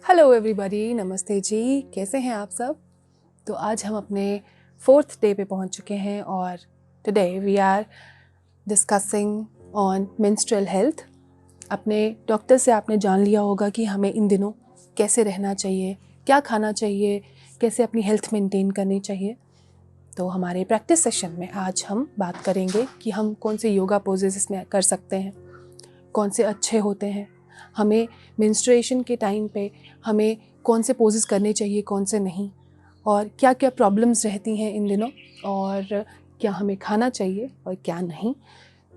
Hello everybody, नमस्ते जी। कैसे हैं आप सब? तो आज हम अपने 4th डे पे पहुंच चुके हैं और today we are discussing on menstrual health. अपने डॉक्टर से आपने जान लिया होगा कि हमें इन दिनों कैसे रहना चाहिए, क्या खाना चाहिए, कैसे अपनी हेल्थ मेंटेन करनी चाहिए। तो हमारे प्रैक्टिस सेशन में आज हम बात करेंगे कि हम कौन से योगा पोजेस इसमें कर सकते हैं, कौन से अच्छे होते हैं, हमें मेंस्ट्रुएशन के टाइम पे हमें कौन से पोजेस करने चाहिए, कौन से नहीं, और क्या क्या प्रॉब्लम्स रहती हैं इन दिनों, और क्या हमें खाना चाहिए और क्या नहीं।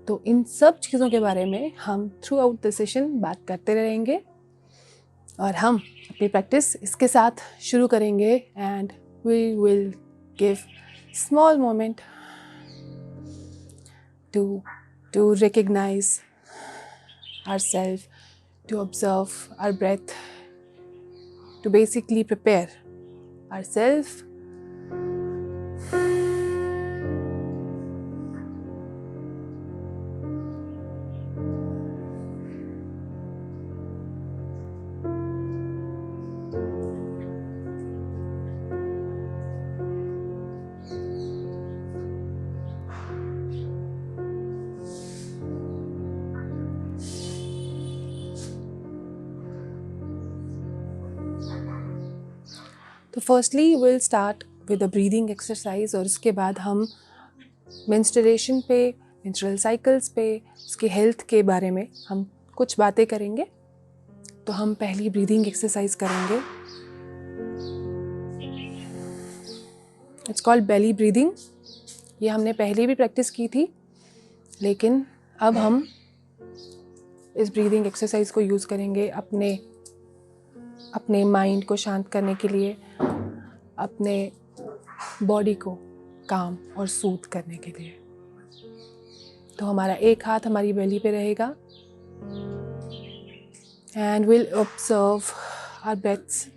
तो इन सब चीज़ों के बारे में हम थ्रू आउट द सेशन बात करते रहेंगे और हम अपनी प्रैक्टिस इसके साथ शुरू करेंगे। And we will give small moment to recognise ourselves, to observe our breath, to basically prepare ourselves. तो firstly will start with a breathing exercise, और उसके बाद हम मेंस्ट्रुएशन पे, मेंस्ट्रुअल साइकिल्स पे, उसके हेल्थ के बारे में हम कुछ बातें करेंगे। तो हम पहली ब्रीदिंग एक्सरसाइज करेंगे। It's called belly breathing. ये हमने पहले भी प्रैक्टिस की थी, लेकिन अब हम इस ब्रीदिंग एक्सरसाइज को यूज़ करेंगे अपने माइंड को शांत करने के लिए, अपने बॉडी को काम और सूद करने के लिए। तो हमारा एक हाथ हमारी बेली पे रहेगा and will observe our breaths.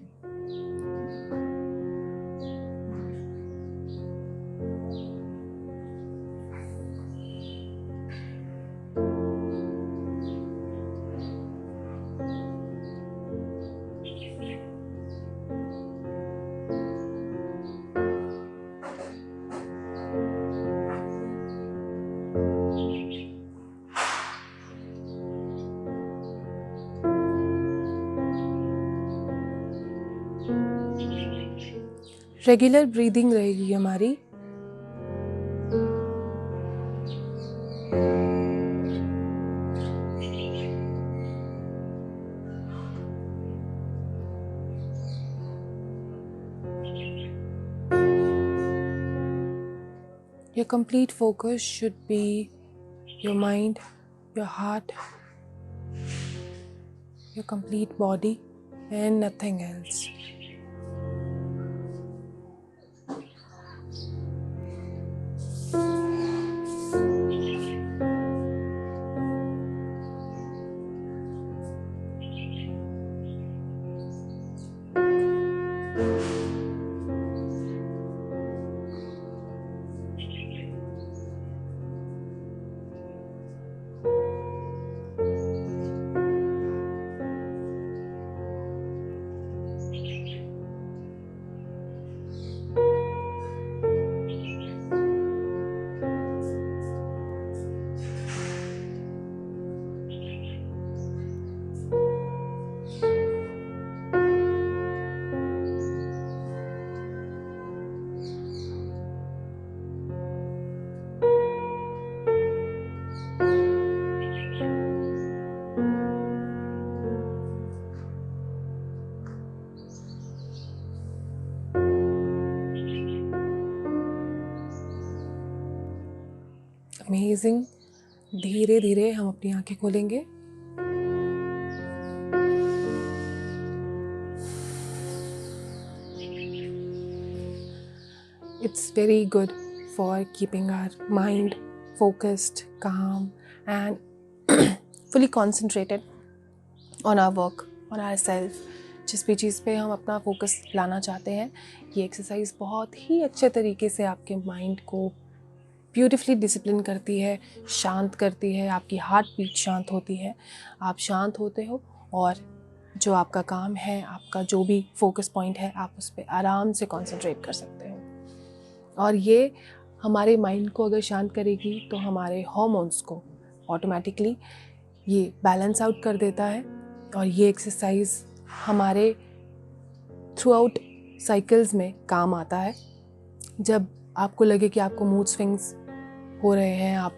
Regular breathing रहेगी हमारी। Your complete focus should be your mind, your heart, your complete body and nothing else. Amazing. धीरे धीरे हम अपनी आंखें खोलेंगे। It's very good for keeping our mind focused, calm and fully concentrated on our work, on ourselves. जिस भी चीज़ पे हम अपना फोकस लाना चाहते हैं, ये एक्सरसाइज बहुत ही अच्छे तरीके से आपके माइंड को ब्यूटिफुली डिसिप्लिन करती है, शांत करती है, आपकी हार्ट बीट शांत होती है, आप शांत होते हो और जो आपका काम है, आपका जो भी फोकस पॉइंट है, आप उस पर आराम से कंसंट्रेट कर सकते हैं। और ये हमारे माइंड को अगर शांत करेगी तो हमारे हार्मोन्स को ऑटोमेटिकली ये बैलेंस आउट कर देता है। और ये एक्सरसाइज हमारे थ्रू आउट साइकिल्स में काम आता है। जब आपको लगे कि आपको मूड स्विंग्स हो रहे हैं, आप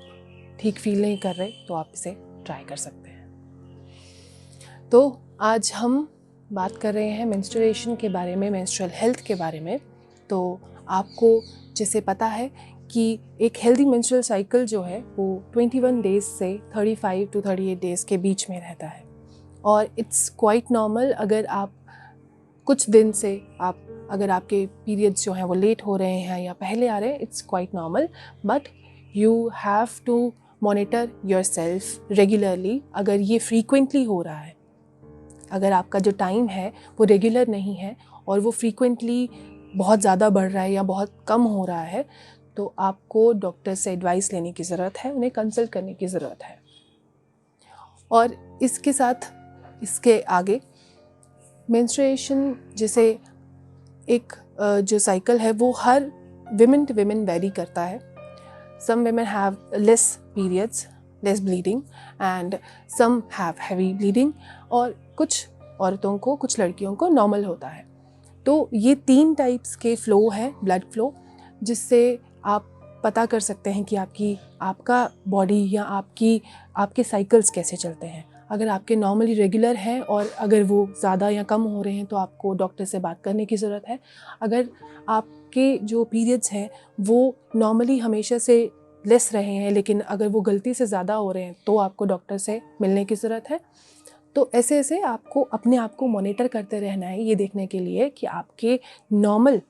ठीक फील नहीं कर रहे, तो आप इसे ट्राई कर सकते हैं। तो आज हम बात कर रहे हैं मेंस्ट्रुएशन के बारे में, मेंस्ट्रुअल हेल्थ के बारे में। तो आपको जैसे पता है कि एक हेल्दी मेंस्ट्रुअल साइकिल जो है वो 21 डेज से 35 to 38 डेज़ के बीच में रहता है। और इट्स क्वाइट नॉर्मल अगर आप कुछ दिन से अगर आपके पीरियड्स जो हैं वो लेट हो रहे हैं या पहले आ रहे हैं, it's quite normal. But you have to monitor yourself regularly. अगर ये फ्रीक्वेंटली हो रहा है, अगर आपका जो टाइम है वो रेगुलर नहीं है और वो फ्रीक्वेंटली बहुत ज़्यादा बढ़ रहा है या बहुत कम हो रहा है, तो आपको डॉक्टर से एडवाइस लेने की ज़रूरत है, उन्हें कंसल्ट करने की ज़रूरत है। और इसके साथ इसके आगे मेंस्ट्रुएशन जैसे एक जो साइकिल है वो हर विमेन टू विमेन वेरी करता है। Some women have less periods, less bleeding, and some have heavy bleeding, और कुछ औरतों को, कुछ लड़कियों को नॉर्मल होता है। तो ये 3 टाइप्स के फ़्लो है, ब्लड फ़्लो, जिससे आप पता कर सकते हैं कि आपका बॉडी या आपके साइकिल्स कैसे चलते हैं। अगर आपके नॉर्मली रेगुलर हैं और अगर वो ज़्यादा या कम हो रहे हैं तो आपको डॉक्टर से बात करने की ज़रूरत है। अगर आपके जो पीरियड्स हैं वो नॉर्मली हमेशा से लेस रहे हैं लेकिन अगर वो गलती से ज़्यादा हो रहे हैं तो आपको डॉक्टर से मिलने की ज़रूरत है। तो ऐसे आपको अपने आप को मॉनिटर करते रहना है, ये देखने के लिए कि आपके नॉर्मल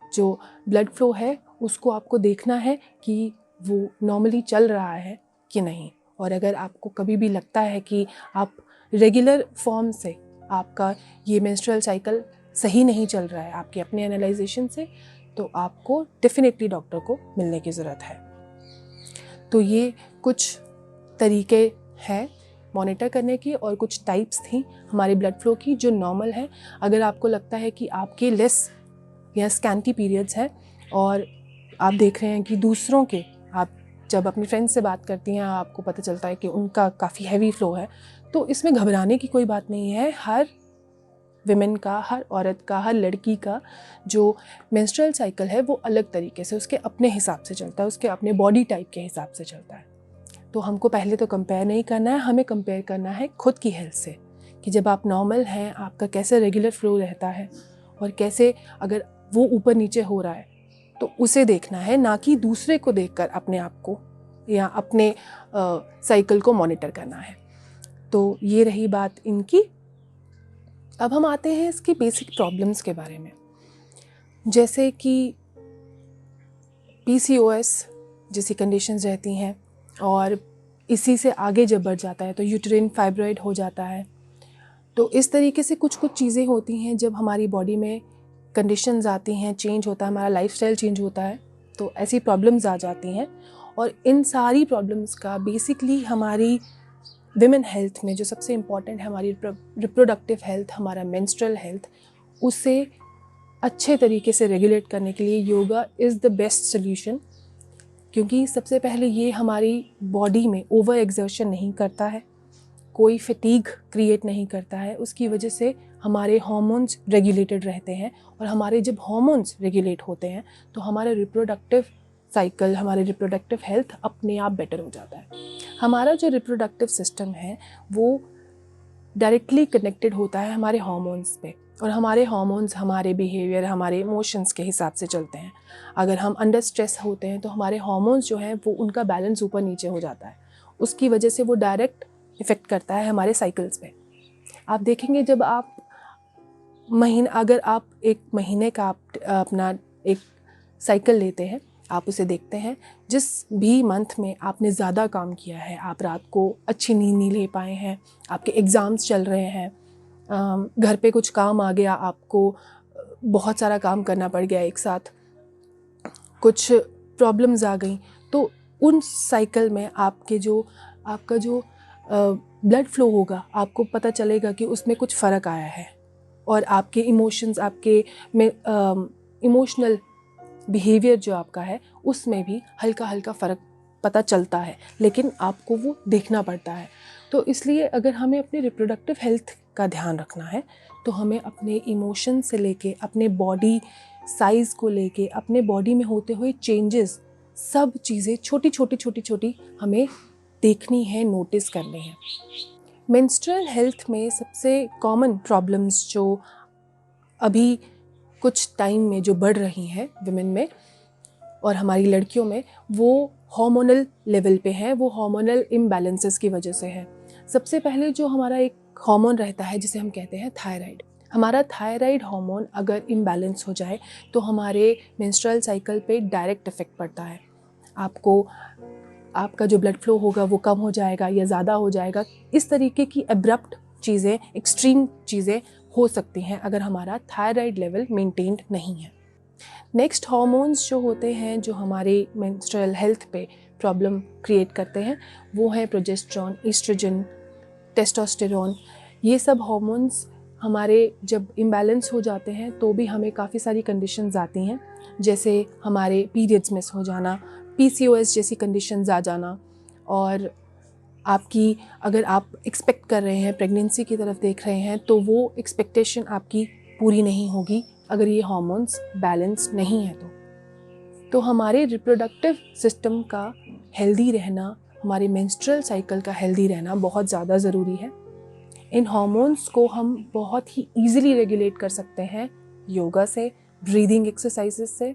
जो ब्लड फ्लो है उसको आपको देखना है कि वो नॉर्मली चल रहा है कि नहीं। और अगर आपको कभी भी लगता है कि आप रेगुलर फॉर्म से आपका ये मेंस्ट्रुअल साइकिल सही नहीं चल रहा है आपके अपने एनालाइजेशन से, तो आपको डेफिनेटली डॉक्टर को मिलने की ज़रूरत है। तो ये कुछ तरीके हैं मॉनिटर करने की और कुछ टाइप्स थी हमारे ब्लड फ्लो की जो नॉर्मल है। अगर आपको लगता है कि आपके लेस या स्कैंटी पीरियड्स हैं और आप देख रहे हैं कि दूसरों के, आप जब अपनी फ्रेंड्स से बात करती हैं आपको पता चलता है कि उनका काफ़ी हैवी फ्लो है, तो इसमें घबराने की कोई बात नहीं है। हर विमेन का, हर औरत का, हर लड़की का जो मेंस्ट्रुअल साइकिल है वो अलग तरीके से उसके अपने हिसाब से चलता है, उसके अपने बॉडी टाइप के हिसाब से चलता है। तो हमको पहले तो कंपेयर नहीं करना है, हमें कंपेयर करना है खुद की हेल्थ से कि जब आप नॉर्मल हैं आपका कैसे रेगुलर फ्लो रहता है और कैसे अगर वो ऊपर नीचे हो रहा है तो उसे देखना है, ना कि दूसरे को देखकर अपने आप को या अपने साइकिल को मॉनिटर करना है। तो ये रही बात इनकी। अब हम आते हैं इसकी बेसिक प्रॉब्लम्स के बारे में, जैसे कि PCOS जैसी कंडीशंस रहती हैं और इसी से आगे जब बढ़ जाता है तो यूट्राइन फाइब्रॉइड हो जाता है। तो इस तरीके से कुछ चीज़ें होती हैं जब हमारी बॉडी में कंडीशंस आती हैं, चेंज होता है, हमारा लाइफस्टाइल चेंज होता है, तो ऐसी प्रॉब्लम्स आ जाती हैं। और इन सारी प्रॉब्लम्स का बेसिकली हमारी विमेन हेल्थ में जो सबसे इम्पॉर्टेंट है, हमारी रिप्रोडक्टिव हेल्थ, हमारा मेंस्ट्रुअल हेल्थ, उसे अच्छे तरीके से रेगुलेट करने के लिए yoga is the best solution. क्योंकि सबसे पहले ये हमारी बॉडी में ओवर एक्सर्शन नहीं करता है, कोई फटीग क्रिएट नहीं करता है, उसकी वजह से हमारे हार्मोन्स रेगुलेटेड रहते हैं। और हमारे जब हार्मोन्स रेगुलेट होते हैं तो हमारा रिप्रोडक्टिव साइकिल, हमारे रिप्रोडक्टिव हेल्थ अपने आप बेटर हो जाता है। हमारा जो रिप्रोडक्टिव सिस्टम है वो डायरेक्टली कनेक्टेड होता है हमारे हार्मोन्स पे, और हमारे हार्मोन्स हमारे बिहेवियर, हमारे इमोशंस के हिसाब से चलते हैं। अगर हम अंडर स्ट्रेस होते हैं तो हमारे हार्मोन्स जो हैं वो उनका बैलेंस ऊपर नीचे हो जाता है, उसकी वजह से वो डायरेक्ट इफ़ेक्ट करता है हमारे साइकिल्स पे। आप देखेंगे जब आप अगर आप एक महीने का अपना एक साइकिल लेते हैं, आप उसे देखते हैं, जिस भी मंथ में आपने ज़्यादा काम किया है, आप रात को अच्छी नींद नहीं ले पाए हैं, आपके एग्ज़ाम्स चल रहे हैं, घर पे कुछ काम आ गया, आपको बहुत सारा काम करना पड़ गया एक साथ, कुछ प्रॉब्लम्स आ गई, तो उन साइकिल में आपका जो ब्लड फ्लो होगा, आपको पता चलेगा कि उसमें कुछ फ़र्क आया है, और आपके इमोशंस, आपके इमोशनल बिहेवियर जो आपका है उसमें भी हल्का हल्का फ़र्क पता चलता है, लेकिन आपको वो देखना पड़ता है। तो इसलिए अगर हमें अपने रिप्रोडक्टिव हेल्थ का ध्यान रखना है तो हमें अपने इमोशन से लेके, अपने बॉडी साइज़ को लेके, अपने बॉडी में होते हुए चेंजेस, सब चीज़ें छोटी छोटी हमें देखनी है, नोटिस करनी है। मेंस्ट्रुअल हेल्थ में सबसे कॉमन प्रॉब्लम्स जो अभी कुछ टाइम में जो बढ़ रही हैं विमेन में और हमारी लड़कियों में, वो हार्मोनल लेवल पे है, वो हार्मोनल इम्बैलेंसेस की वजह से है। सबसे पहले जो हमारा एक हार्मोन रहता है जिसे हम कहते हैं थायराइड, हमारा थायराइड हार्मोन अगर इम्बैलेंस हो जाए तो हमारे मेंस्ट्रुअल साइकिल पे डायरेक्ट इफ़ेक्ट पड़ता है। आपका जो ब्लड फ्लो होगा वो कम हो जाएगा या ज़्यादा हो जाएगा। इस तरीके की एब्रप्ट चीज़ें, एक्सट्रीम चीज़ें हो सकती हैं अगर हमारा थायराइड लेवल मेंटेन्ड नहीं है। नेक्स्ट हार्मोन्स जो होते हैं जो हमारे मेंस्ट्रुअल हेल्थ पे प्रॉब्लम क्रिएट करते हैं वो है प्रोजेस्टेरॉन, ईस्ट्रोजन, टेस्टोस्टेरोन। ये सब हार्मोन्स हमारे जब इम्बैलेंस हो जाते हैं तो भी हमें काफ़ी सारी कंडीशंस आती हैं, जैसे हमारे पीरियड्स मिस हो जाना, PCOS जैसी कंडीशंस आ जाना, और आपकी अगर आप एक्सपेक्ट कर रहे हैं, प्रेगनेंसी की तरफ देख रहे हैं, तो वो एक्सपेक्टेशन आपकी पूरी नहीं होगी अगर ये हार्मोन्स बैलेंस नहीं है तो हमारे रिप्रोडक्टिव सिस्टम का हेल्दी रहना, हमारे मेंस्ट्रुअल साइकिल का हेल्दी रहना बहुत ज़्यादा ज़रूरी है। इन हार्मोन्स को हम बहुत ही ईजिली रेगुलेट कर सकते हैं योगा से, ब्रीदिंग एक्सरसाइजेस से।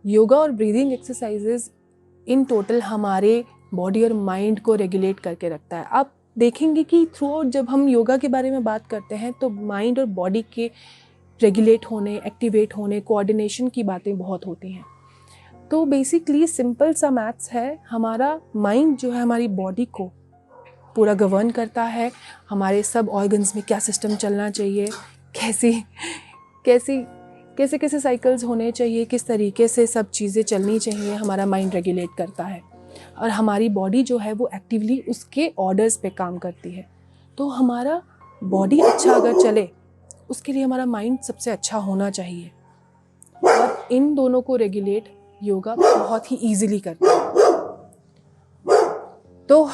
योगा और ब्रीदिंग एक्सरसाइजेस इन टोटल हमारे बॉडी और माइंड को रेगुलेट करके रखता है। आप देखेंगे कि थ्रू आउट जब हम योगा के बारे में बात करते हैं तो माइंड और बॉडी के रेगुलेट होने, एक्टिवेट होने, कोऑर्डिनेशन की बातें बहुत होती हैं। तो बेसिकली सिंपल सा मैथ्स है, हमारा माइंड जो है हमारी बॉडी को पूरा गवर्न करता है, हमारे सब ऑर्गन्स में क्या सिस्टम चलना चाहिए, कैसे साइकिल्स होने चाहिए, किस तरीके से सब चीज़ें चलनी चाहिए, हमारा माइंड रेगुलेट करता है। और हमारी बॉडी जो है वो एक्टिवली उसके ऑर्डर्स पे काम करती है। तो हमारा बॉडी अच्छा अगर चले उसके लिए हमारा माइंड सबसे अच्छा होना चाहिए, और इन दोनों को रेगुलेट योगा बहुत ही ईजिली करता है। तो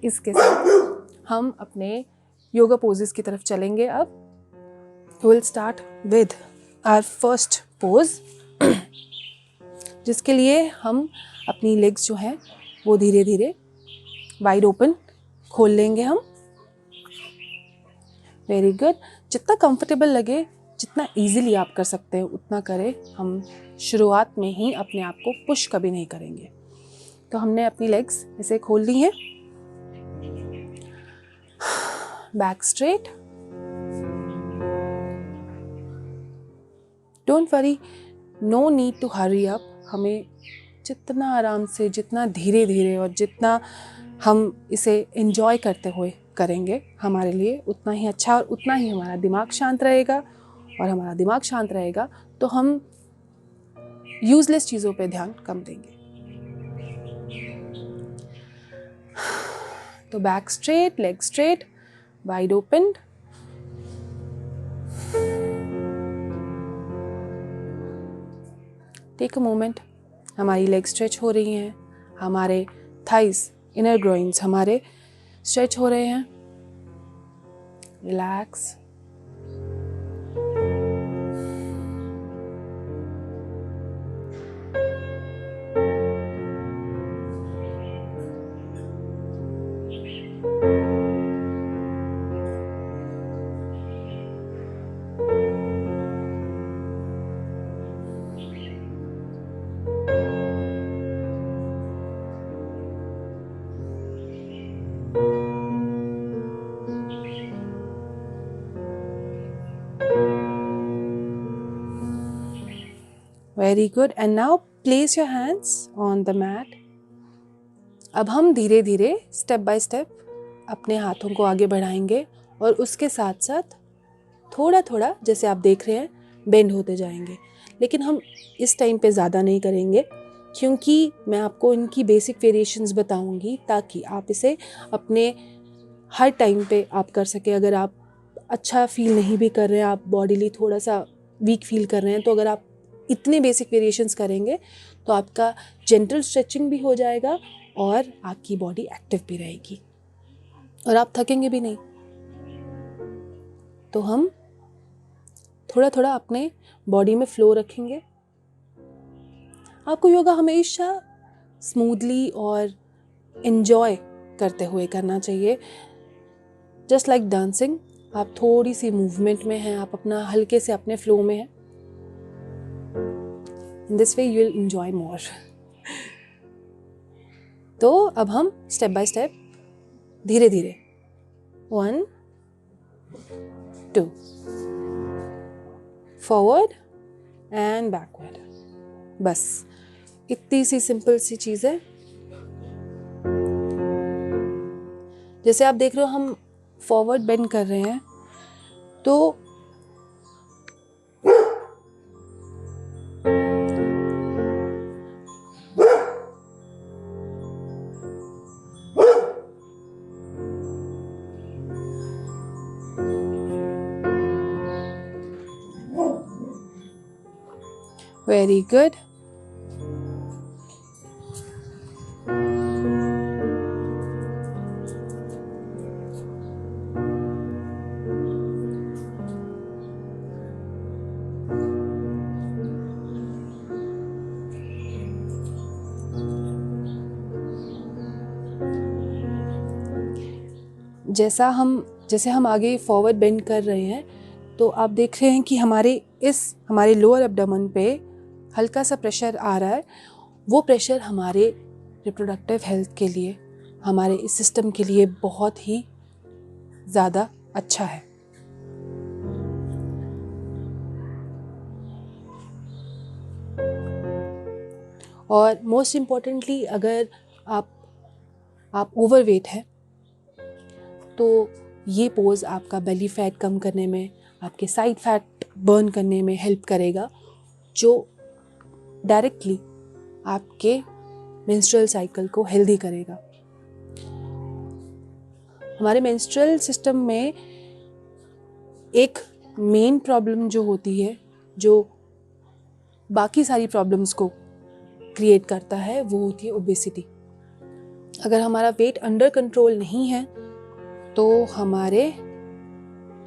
इसके साथ हम अपने योगा पोजेस की तरफ चलेंगे। अब will start with our first pose, जिसके लिए हम अपनी लेग्स जो हैं वो धीरे धीरे वाइड ओपन खोल लेंगे हम। Very good. जितना कंफर्टेबल लगे, जितना इजीली आप कर सकते हैं उतना करें। हम शुरुआत में ही अपने आप को पुश कभी नहीं करेंगे। तो हमने अपनी लेग्स ऐसे खोल ली हैं, back straight. Don't worry, no need to hurry up. हमें जितना आराम से, जितना धीरे धीरे और जितना हम इसे एंजॉय करते हुए करेंगे हमारे लिए उतना ही अच्छा, और उतना ही हमारा दिमाग शांत रहेगा। और हमारा दिमाग शांत रहेगा तो हम यूजलेस चीज़ों पे ध्यान कम देंगे। तो back straight, leg straight, wide open. Take a moment. हमारी लेग स्ट्रेच हो रही हैं, हमारे थाइस, इनर ग्रोइंस हमारे स्ट्रेच हो रहे हैं। Relax. Very good. And now place your hands on the mat. अब हम धीरे धीरे स्टेप बाय स्टेप अपने हाथों को आगे बढ़ाएंगे और उसके साथ साथ थोड़ा थोड़ा, जैसे आप देख रहे हैं, बेंड होते जाएंगे। लेकिन हम इस टाइम पे ज़्यादा नहीं करेंगे, क्योंकि मैं आपको इनकी बेसिक वेरिएशंस बताऊंगी ताकि आप इसे अपने हर टाइम पे आप कर सके। अगर आप अच्छा फील नहीं भी कर रहे हैं, आप बॉडीली थोड़ा सा वीक फील कर रहे हैं, तो अगर आप इतने बेसिक वेरिएशंस करेंगे तो आपका जेंटल स्ट्रेचिंग भी हो जाएगा और आपकी बॉडी एक्टिव भी रहेगी और आप थकेंगे भी नहीं। तो हम थोड़ा थोड़ा अपने बॉडी में फ्लो रखेंगे। आपको योगा हमेशा स्मूथली और एंजॉय करते हुए करना चाहिए। जस्ट लाइक डांसिंग, आप थोड़ी सी मूवमेंट में हैं, आप अपना हल्के से अपने फ्लो में हैं। In this way you will enjoy मोर। तो अब हम स्टेप बाय स्टेप धीरे धीरे 1 2 फॉरवर्ड एंड बैकवर्ड, बस इतनी सी सिंपल सी चीज़ है। जैसे आप देख रहे हो हम फॉरवर्ड बेंड कर रहे हैं, तो वेरी गुड। जैसे हम आगे फॉरवर्ड बेंड कर रहे हैं, तो आप देख रहे हैं कि हमारे लोअर एब्डोमेन पे हल्का सा प्रेशर आ रहा है। वो प्रेशर हमारे रिप्रोडक्टिव हेल्थ के लिए, हमारे इस सिस्टम के लिए बहुत ही ज़्यादा अच्छा है। और मोस्ट इम्पॉर्टेंटली, अगर आप ओवरवेट हैं तो ये पोज आपका बेली फैट कम करने में, आपके साइड फैट बर्न करने में हेल्प करेगा, जो डायरेक्टली आपके मेंस्ट्रुअल साइकिल को हेल्दी करेगा। हमारे मेंस्ट्रुअल सिस्टम में एक मेन प्रॉब्लम जो होती है, जो बाकी सारी प्रॉब्लम्स को क्रिएट करता है, वो होती है ओबेसिटी। अगर हमारा वेट अंडर कंट्रोल नहीं है तो हमारे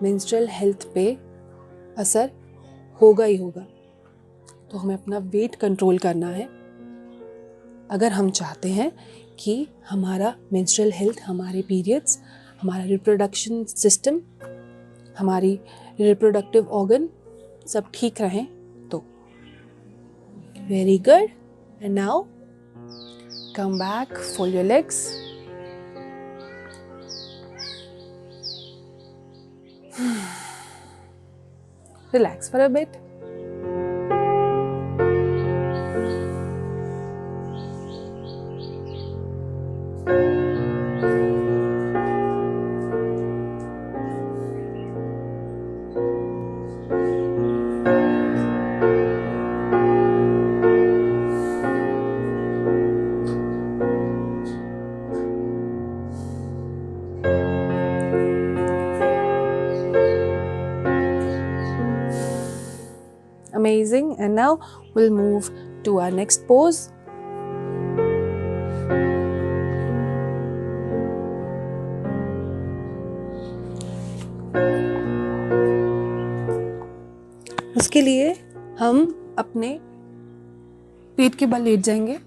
मेंस्ट्रुअल हेल्थ पे असर होगा ही होगा। तो हमें अपना वेट कंट्रोल करना है अगर हम चाहते हैं कि हमारा मेंस्ट्रुअल हेल्थ, हमारे पीरियड्स, हमारा रिप्रोडक्शन सिस्टम, हमारी रिप्रोडक्टिव ऑर्गन सब ठीक रहें। तो very good. And now come back, fold your legs, relax for a bit. Amazing. And now we'll move to our next pose. उसके लिए हम अपने पेट के बल लेट जाएंगे।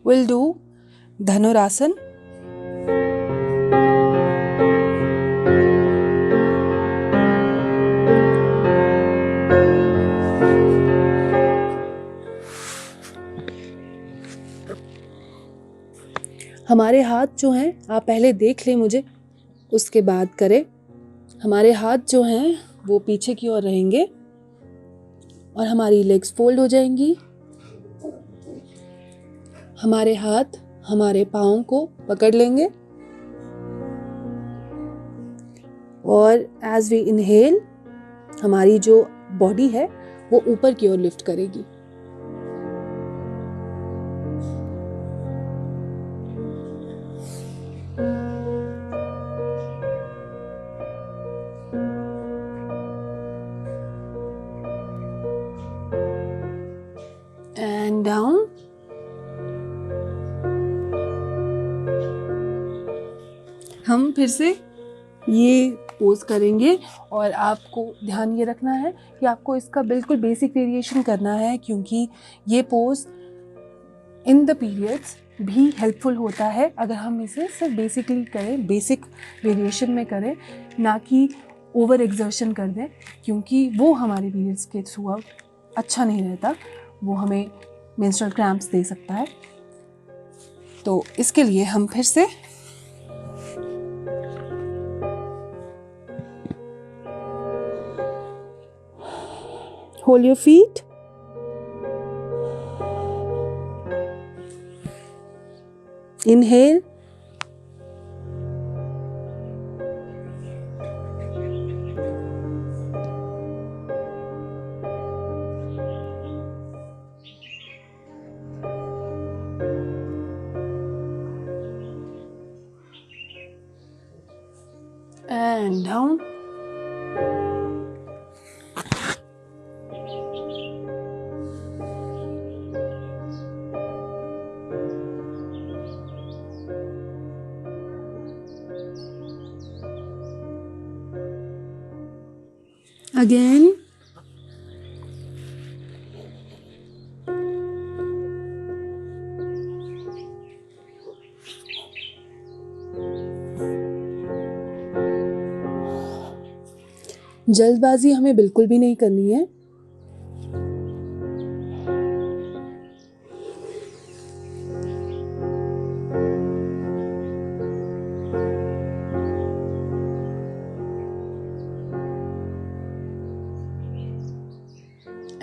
We'll do धनुरासन। हमारे हाथ जो हैं, आप पहले देख लें मुझे, उसके बाद करें। हमारे हाथ जो हैं वो पीछे की ओर रहेंगे और हमारी लेग्स फोल्ड हो जाएंगी। हमारे हाथ हमारे पाँव को पकड़ लेंगे और एज वी इनहेल हमारी जो बॉडी है वो ऊपर की ओर लिफ्ट करेगी। And down. हम फिर से ये पोज करेंगे और आपको ध्यान ये रखना है कि आपको इसका बिल्कुल बेसिक वेरिएशन करना है, क्योंकि ये पोज इन द पीरियड्स भी हेल्पफुल होता है अगर हम इसे सिर्फ बेसिकली करें, बेसिक वेरिएशन में करें, ना कि ओवर एक्सर्शन कर दें, क्योंकि वो हमारे पीरियड्स के थ्रू अच्छा नहीं रहता, वो हमें मेंस्ट्रुअल क्रैम्प्स दे सकता है। तो इसके लिए हम फिर से hold your feet, inhale, and down. Again. जल्दबाजी हमें बिल्कुल भी नहीं करनी है।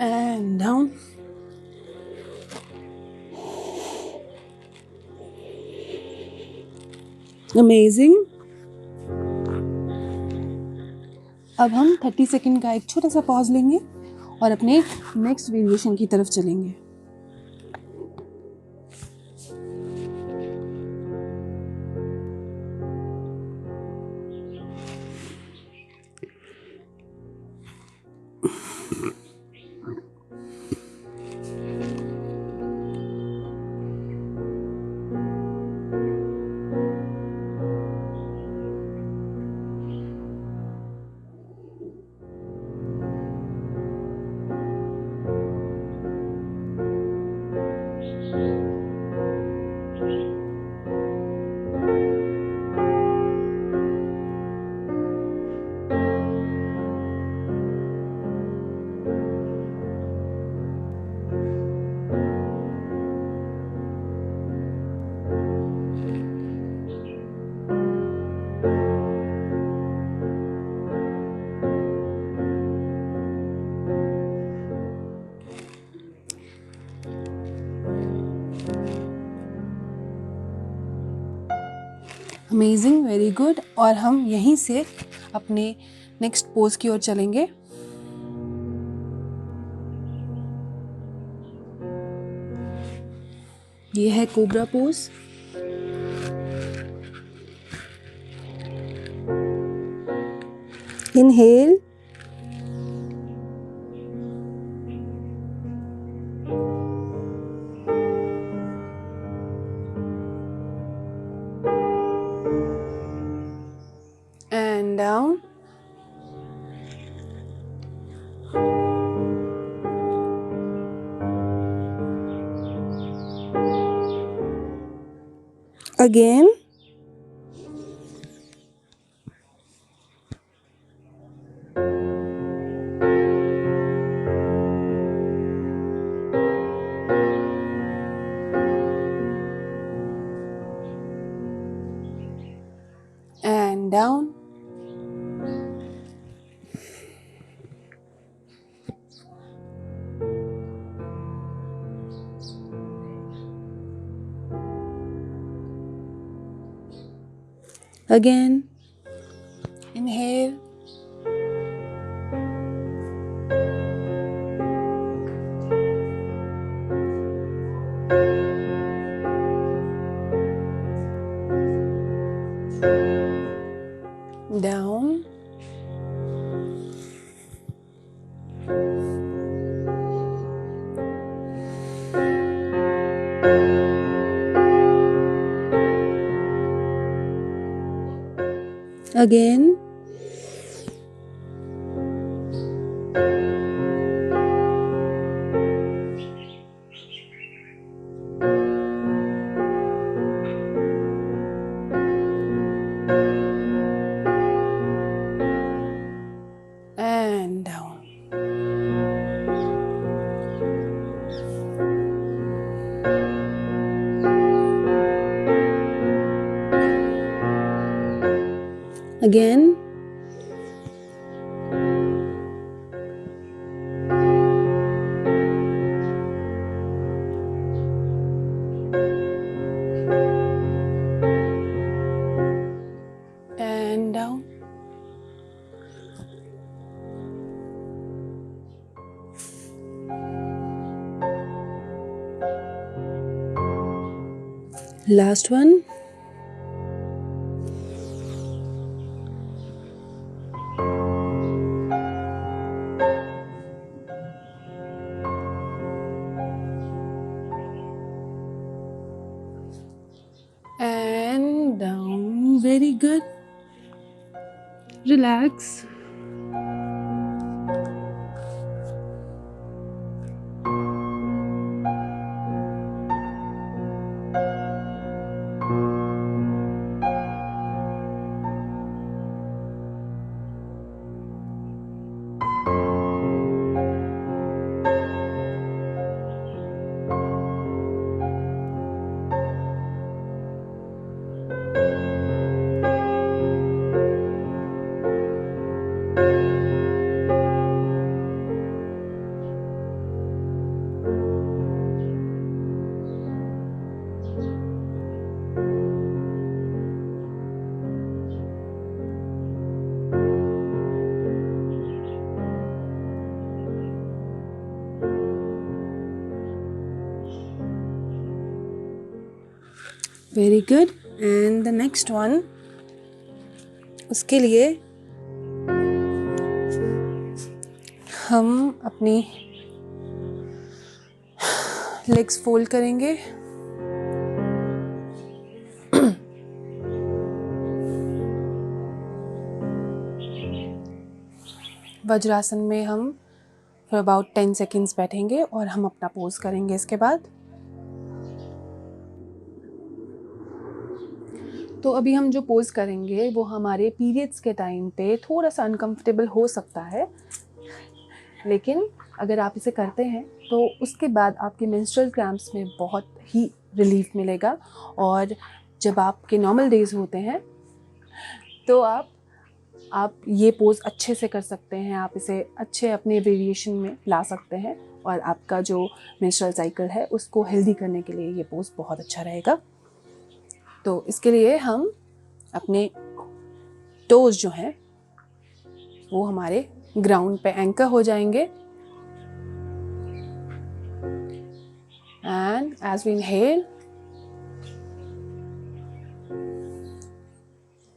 And down. Amazing. अब हम 30 सेकेंड का एक छोटा सा पॉज लेंगे और अपने नेक्स्ट वेरिएशन की तरफ चलेंगे। Amazing, very good. और हम यहीं से अपने नेक्स्ट पोज की ओर चलेंगे। ये है cobra pose. Inhale, and down. Again. And down. Again. Inhale. Down. Again. And down. Again. And down. Last one. And down. Very good. Relax. Very good. And the next one, उसके लिए हम अपनी legs fold करेंगे। वज्रासन में हम for about 10 seconds बैठेंगे और हम अपना पोज करेंगे इसके बाद। तो अभी हम जो पोज करेंगे वो हमारे पीरियड्स के टाइम पे थोड़ा सा अनकंफर्टेबल हो सकता है, लेकिन अगर आप इसे करते हैं तो उसके बाद आपके मेंस्ट्रुअल क्रैम्प्स में बहुत ही रिलीफ मिलेगा। और जब आपके नॉर्मल डेज होते हैं तो आप ये पोज अच्छे से कर सकते हैं, आप इसे अच्छे अपने वेरिएशन में ला सकते हैं और आपका जो मेंस्ट्रुअल साइकिल है उसको हेल्दी करने के लिए ये पोज बहुत अच्छा रहेगा। तो इसके लिए हम अपने टोज जो हैं वो हमारे ग्राउंड पे एंकर हो जाएंगे। And as we inhale,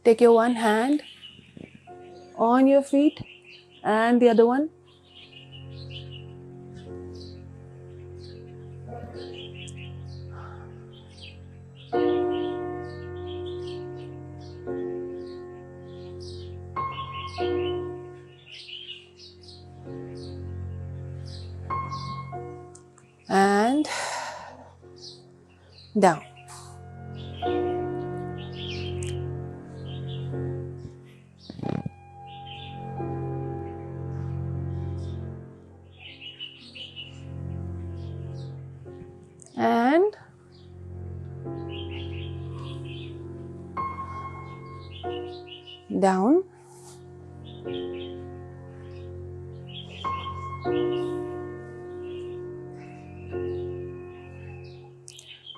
take your one hand on your feet and the other one. And down. And down.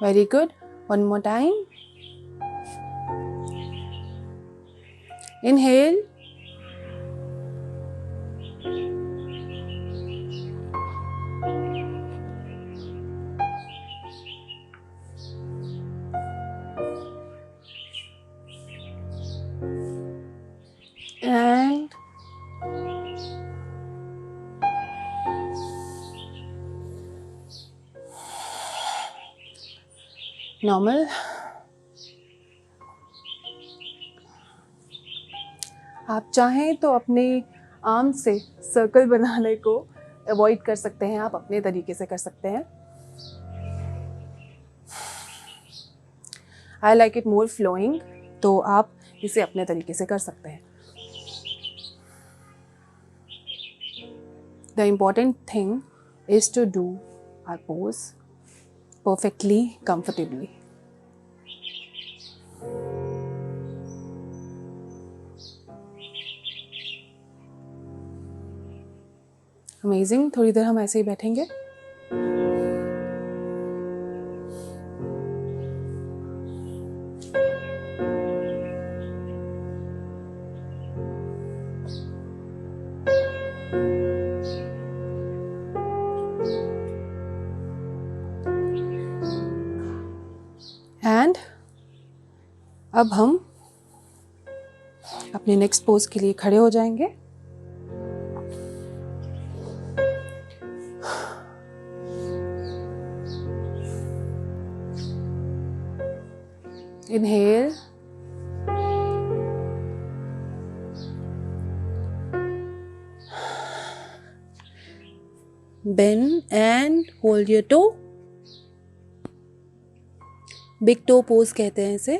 Very good. One more time. Inhale normal. आप चाहें तो अपने आर्म से सर्कल बनाने को अवॉइड कर सकते हैं, आप अपने तरीके से कर सकते हैं। I like it more flowing, तो आप इसे अपने तरीके से कर सकते हैं। The important thing is to do our pose perfectly comfortably. Amazing. थोड़ी देर हम ऐसे ही बैठेंगे। एंड अब हम अपने नेक्स्ट पोज के लिए खड़े हो जाएंगे। Inhale, bend and hold your toe. Big toe pose कहते हैं इसे।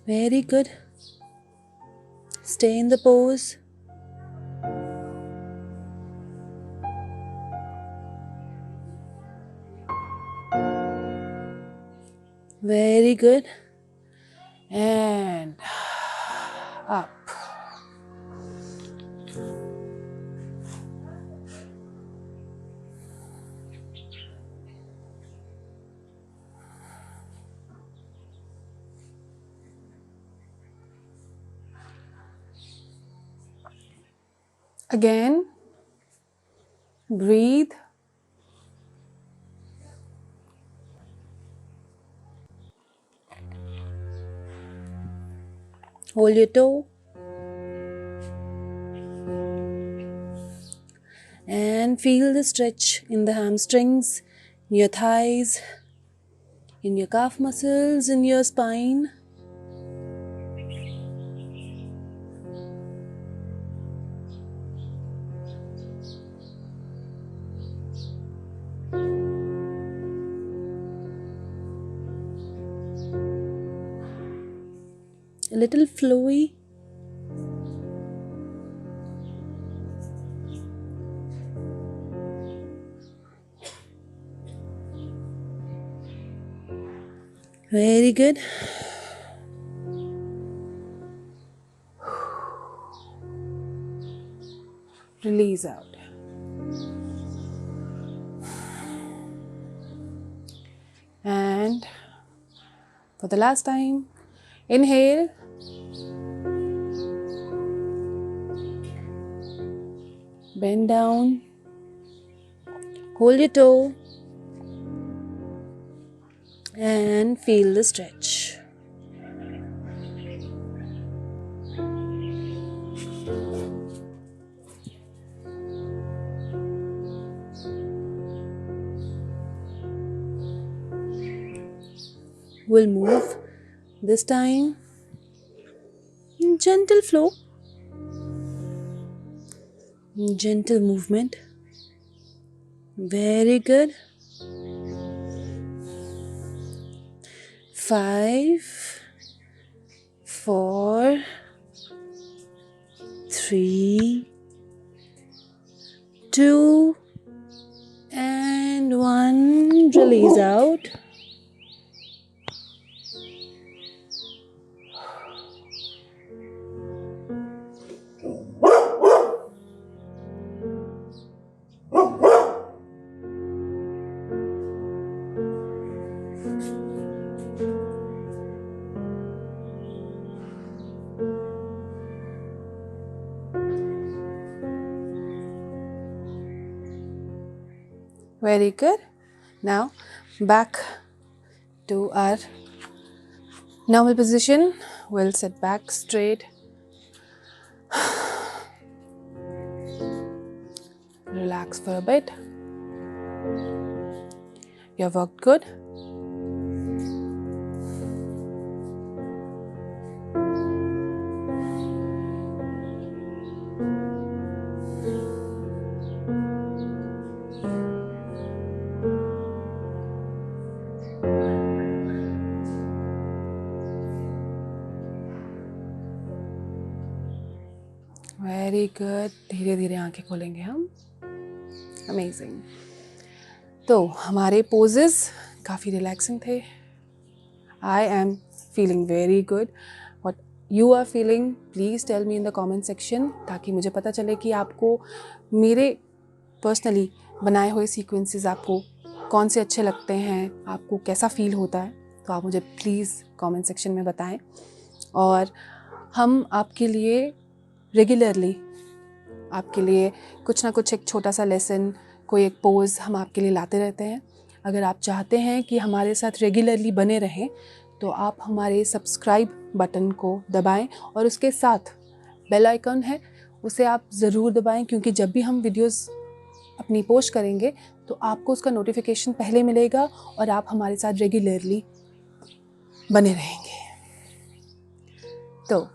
Very good. Stay in the pose. Very good. And up. Again, breathe. Hold your toe. And feel the stretch in the hamstrings, in your thighs, in your calf muscles, in your spine. A little flowy. Very good. Release out. And for the last time, inhale. Bend down. Hold your toe. And feel the stretch. We'll move this time in gentle flow, gentle movement. Very good. 5, 4, 3, 2, and 1. Release out. Very good. Now back to our normal position. We'll sit back straight relax for a bit. You have worked good. Very good. धीरे धीरे आंखें खोलेंगे हम. Amazing. तो हमारे poses काफ़ी relaxing थे. I am feeling very good. What you are feeling, please tell me in the comment section, ताकि मुझे पता चले कि आपको मेरे पर्सनली बनाए हुए सीक्वेंसेस आपको कौन से अच्छे लगते हैं, आपको कैसा फील होता है. तो आप मुझे प्लीज़ कमेंट सेक्शन में बताएं. और हम आपके लिए रेगुलरली आपके लिए कुछ ना कुछ एक छोटा सा लेसन, कोई एक पोज हम आपके लिए लाते रहते हैं. अगर आप चाहते हैं कि हमारे साथ रेगुलरली बने रहें तो आप हमारे सब्सक्राइब बटन को दबाएं और उसके साथ बेल आइकन है उसे आप ज़रूर दबाएं, क्योंकि जब भी हम वीडियोस अपनी पोस्ट करेंगे तो आपको उसका नोटिफिकेशन पहले मिलेगा और आप हमारे साथ रेगुलरली बने रहेंगे. तो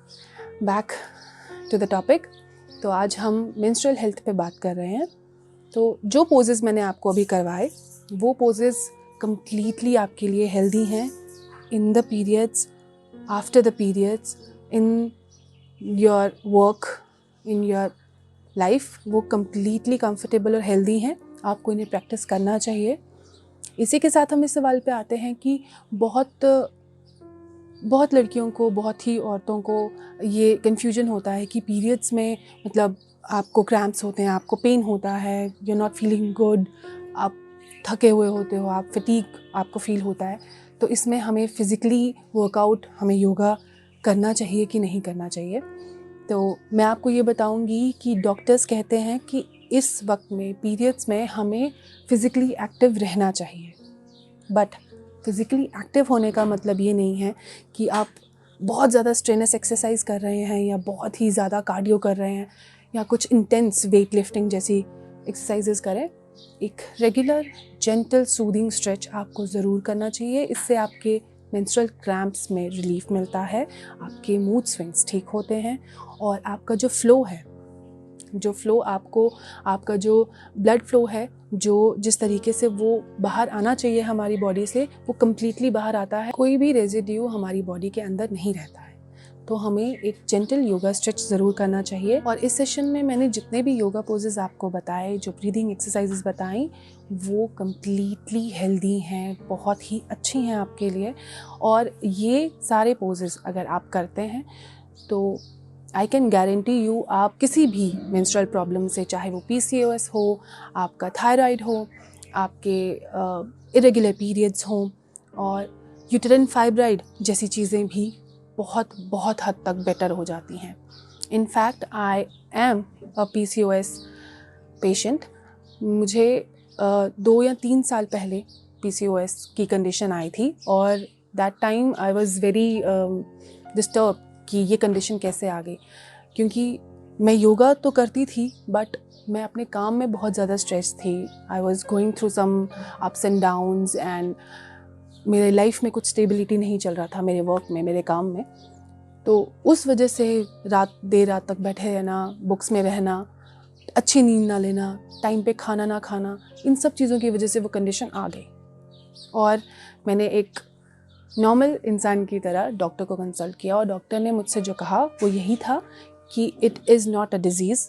बैक टू द टॉपिक. तो आज हम मेंस्ट्रुअल हेल्थ पे बात कर रहे हैं. तो जो पोजेस मैंने आपको अभी करवाए वो पोजेस कम्प्लीटली आपके लिए हेल्दी हैं. In the periods, after the periods, in your work, in your life, वो कम्प्लीटली कंफर्टेबल और हेल्दी हैं. आपको इन्हें प्रैक्टिस करना चाहिए. इसी के साथ हम इस सवाल पे आते हैं कि बहुत लड़कियों को, बहुत ही औरतों को ये कन्फ्यूजन होता है कि पीरियड्स में मतलब आपको क्रैम्प्स होते हैं, आपको पेन होता है, you are not feeling good, आप थके हुए होते हो, आप फटीग आपको फील होता है. तो इसमें हमें फ़िज़िकली वर्कआउट, हमें योगा करना चाहिए कि नहीं करना चाहिए. तो मैं आपको ये बताऊंगी कि डॉक्टर्स कहते हैं कि इस वक्त में पीरियड्स में हमें फ़िज़िकली एक्टिव रहना चाहिए. बट फिज़िकली एक्टिव होने का मतलब ये नहीं है कि आप बहुत ज़्यादा स्ट्रेनस एक्सरसाइज कर रहे हैं या बहुत ही ज़्यादा कार्डियो कर रहे हैं या कुछ इंटेंस वेट लिफ्टिंग जैसी एक्सरसाइजेस करें. एक रेगुलर जेंटल सूदिंग स्ट्रेच आपको ज़रूर करना चाहिए. इससे आपके मेंस्ट्रुअल क्रैम्प्स में रिलीफ मिलता है, आपके मूड स्विंग्स ठीक होते हैं और आपका जो फ्लो है, आपका जो ब्लड फ्लो है, जो जिस तरीके से वो बाहर आना चाहिए हमारी बॉडी से, वो कम्प्लीटली बाहर आता है. कोई भी रेजिड्यू हमारी बॉडी के अंदर नहीं रहता है. तो हमें एक जेंटल योगा स्ट्रेच ज़रूर करना चाहिए. और इस सेशन में मैंने जितने भी योगा पोजेज़ आपको बताए, जो ब्रीदिंग एक्सरसाइजेस बताई, वो कम्प्लीटली हेल्दी हैं, बहुत ही अच्छी हैं आपके लिए. और ये सारे पोजेज़ अगर आप करते हैं तो आई कैन गारंटी यू, आप किसी भी मेंस्ट्रुअल प्रॉब्लम से, चाहे वो PCOS हो, आपका थायराइड हो, आपके इरेगुलर पीरियड्स हों और यूटेराइन फाइब्राइड जैसी चीज़ें भी बहुत बहुत हद तक बेटर हो जाती हैं. In fact I am a PCOS patient. मुझे 2 या 3 साल पहले PCOS की कंडीशन आई थी और that time I was very disturb कि ये कंडीशन कैसे आ गई, क्योंकि मैं योगा तो करती थी बट मैं अपने काम में बहुत ज़्यादा स्ट्रेस थी. I was going through some ups and downs and मेरे लाइफ में कुछ स्टेबिलिटी नहीं चल रहा था मेरे वर्क में, मेरे काम में. तो उस वजह से देर रात तक बैठे रहना, बुक्स में रहना, अच्छी नींद ना लेना, टाइम पे खाना ना खाना, इन सब चीज़ों की वजह से वो कंडीशन आ गई. और मैंने एक नॉर्मल इंसान की तरह डॉक्टर को कंसल्ट किया और डॉक्टर ने मुझसे जो कहा वो यही था कि it is not a disease,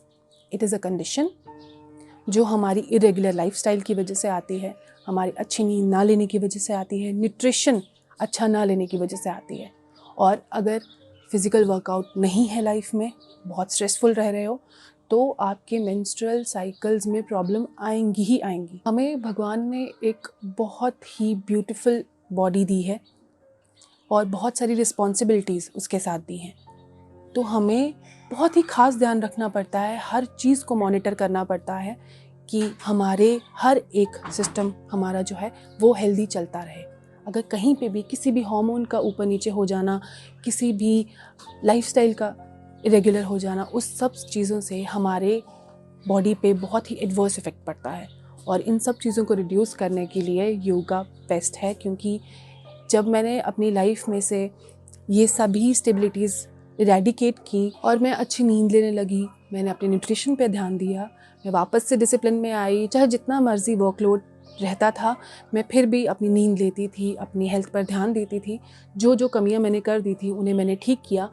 it is a condition जो हमारी इरेगुलर लाइफस्टाइल की वजह से आती है, हमारी अच्छी नींद ना लेने की वजह से आती है, न्यूट्रिशन अच्छा ना लेने की वजह से आती है. और अगर फिज़िकल वर्कआउट नहीं है लाइफ में, बहुत स्ट्रेसफुल रह रहे हो, तो आपके मेंस्ट्रुअल साइकिल्स में प्रॉब्लम आएंगी ही आएंगी. हमें भगवान ने एक बहुत ही ब्यूटीफुल बॉडी दी है और बहुत सारी रिस्पॉन्सिबिलिटीज़ उसके साथ दी हैं. तो हमें बहुत ही ख़ास ध्यान रखना पड़ता है, हर चीज़ को मॉनिटर करना पड़ता है कि हमारे हर एक सिस्टम हमारा जो है वो हेल्दी चलता रहे. अगर कहीं पे भी किसी भी हार्मोन का ऊपर नीचे हो जाना, किसी भी लाइफस्टाइल का इरेगुलर हो जाना, उस सब चीज़ों से हमारे बॉडी पे बहुत ही एडवर्स इफ़ेक्ट पड़ता है। और इन सब चीज़ों को रिड्यूस करने के लिए योगा बेस्ट है, क्योंकि जब मैंने अपनी लाइफ में से ये सभी स्टेबिलिटीज़ इरेडिकेट की और मैं अच्छी नींद लेने लगी, मैंने अपने न्यूट्रिशन पे ध्यान दिया, मैं वापस से डिसिप्लिन में आई, चाहे जितना मर्ज़ी वर्कलोड रहता था मैं फिर भी अपनी नींद लेती थी, अपनी हेल्थ पर ध्यान देती थी। जो जो कमियां मैंने कर दी थी उन्हें मैंने ठीक किया,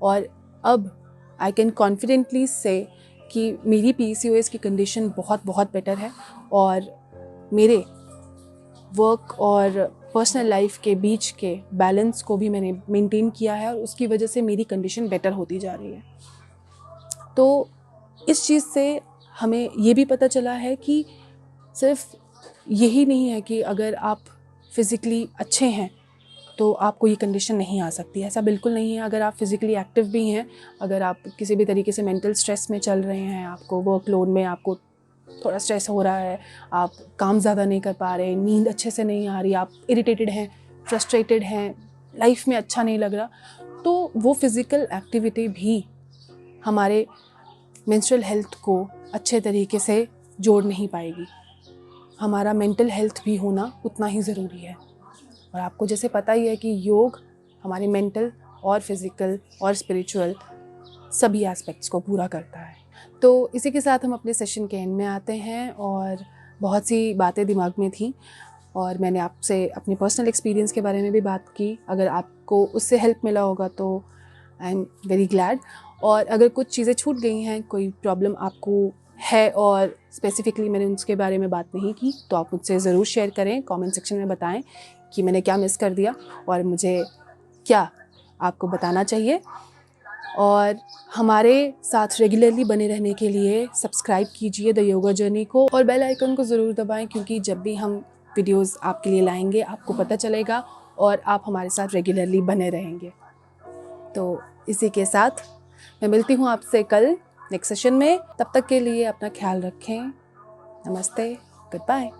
और अब आई कैन कॉन्फिडेंटली से कि मेरी PCOS की कंडीशन बहुत बहुत बेटर है, और मेरे वर्क और पर्सनल लाइफ के बीच के बैलेंस को भी मैंने मेंटेन किया है, और उसकी वजह से मेरी कंडीशन बेटर होती जा रही है। तो इस चीज़ से हमें ये भी पता चला है कि सिर्फ यही नहीं है कि अगर आप फिज़िकली अच्छे हैं तो आपको ये कंडीशन नहीं आ सकती, ऐसा बिल्कुल नहीं है। अगर आप फिज़िकली एक्टिव भी हैं, अगर आप किसी भी तरीके से मेंटल स्ट्रेस में चल रहे हैं, आपको वर्कलोड में आपको थोड़ा स्ट्रेस हो रहा है, आप काम ज़्यादा नहीं कर पा रहे, नींद अच्छे से नहीं आ रही, आप इरिटेटेड हैं, फ्रस्ट्रेटेड हैं, लाइफ में अच्छा नहीं लग रहा, तो वो फिज़िकल एक्टिविटी भी हमारे मेंस्ट्रुअल हेल्थ को अच्छे तरीके से जोड़ नहीं पाएगी। हमारा मेंटल हेल्थ भी होना उतना ही ज़रूरी है। और आपको जैसे पता ही है कि योग हमारे मेंटल और फिज़िकल और स्पिरिचुअल सभी एस्पेक्ट्स को पूरा करता है। तो इसी के साथ हम अपने सेशन के एंड में आते हैं, और बहुत सी बातें दिमाग में थी और मैंने आपसे अपने पर्सनल एक्सपीरियंस के बारे में भी बात की। अगर आपको उससे हेल्प मिला होगा तो आई एम वेरी ग्लैड। और अगर कुछ चीज़ें छूट गई हैं, कोई प्रॉब्लम आपको है और स्पेसिफिकली मैंने उसके बारे में बात नहीं की, तो आप मुझसे ज़रूर शेयर करें, कमेंट सेक्शन में बताएं कि मैंने क्या मिस कर दिया और मुझे क्या आपको बताना चाहिए। और हमारे साथ रेगुलरली बने रहने के लिए सब्सक्राइब कीजिए द योगा जर्नी को, और बेल आइकन को ज़रूर दबाएं, क्योंकि जब भी हम वीडियोस आपके लिए लाएंगे आपको पता चलेगा और आप हमारे साथ रेगुलरली बने रहेंगे। तो इसी के साथ मैं मिलती हूँ आपसे कल नेक्स्ट सेशन में। तब तक के लिए अपना ख्याल रखें। नमस्ते, गुड बाय।